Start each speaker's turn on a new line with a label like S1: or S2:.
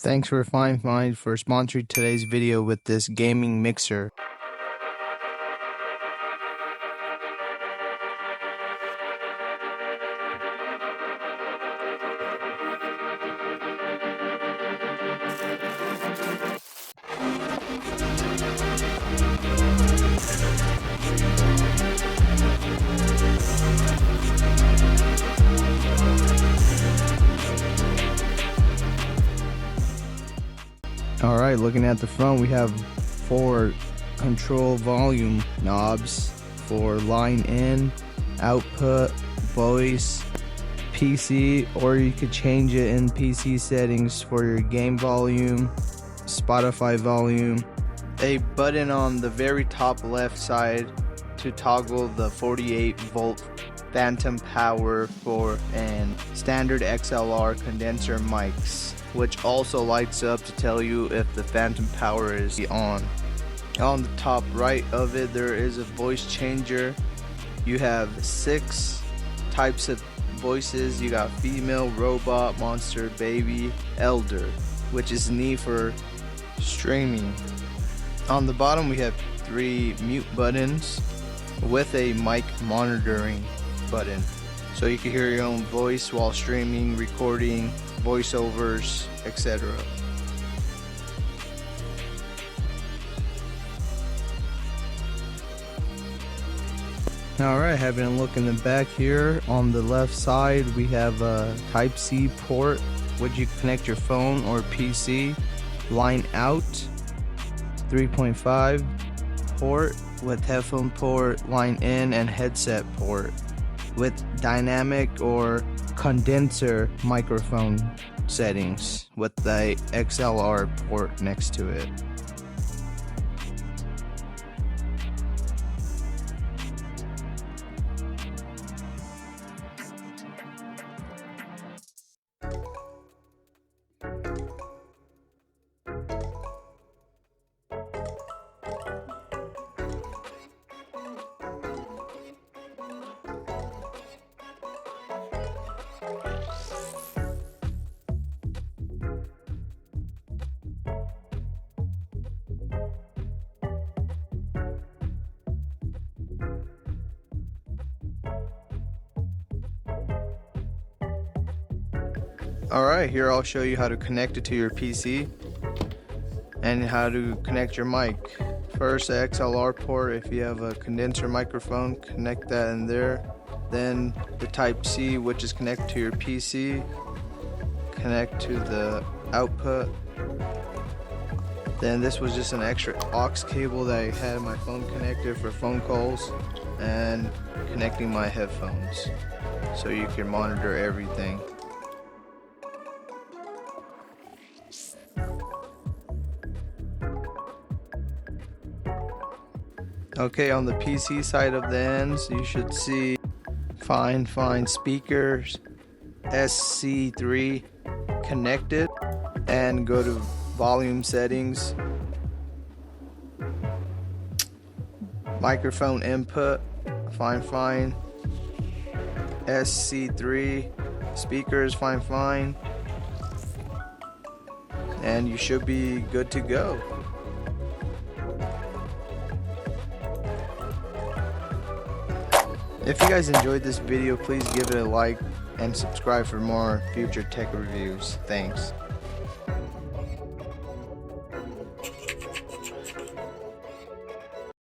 S1: Thanks for FIFINE for sponsoring today's video with this gaming mixer. Alright, looking at the front, we have 4 control volume knobs for line in, output, voice, PC, or you could change it in PC settings for your game volume, Spotify volume. A button on the very top left side to toggle the 48 volt phantom power for and standard XLR condenser mics, which also lights up to tell you if the phantom power is on. On the top right of it, there is a voice changer. You have 6 types of voices. You got female, robot, monster, baby, elder, which is neat for streaming. On the bottom we have 3 mute buttons with a mic monitoring button, so you can hear your own voice while streaming, recording, voiceovers, etc. Alright, having a look in the back here, on the left side we have a Type-C port which you connect your phone or PC, line out, 3.5 port with headphone port, line in, and headset port with dynamic or condenser microphone settings with the XLR port next to it. Alright, here I'll show you how to connect it to your PC and how to connect your mic. First, the XLR port. If you have a condenser microphone, connect that in there. Then the Type-C, which is connected to your PC, connect to the output. Then this was just an extra aux cable that I had my phone connected for phone calls and connecting my headphones so you can monitor everything. Okay, on the PC side of the ends, you should see FIFINE speakers SC3 connected, and go to volume settings, microphone input, FIFINE SC3 speakers, FIFINE, and you should be good to go. If you guys enjoyed this video, please give it a like and subscribe for more future tech reviews. Thanks.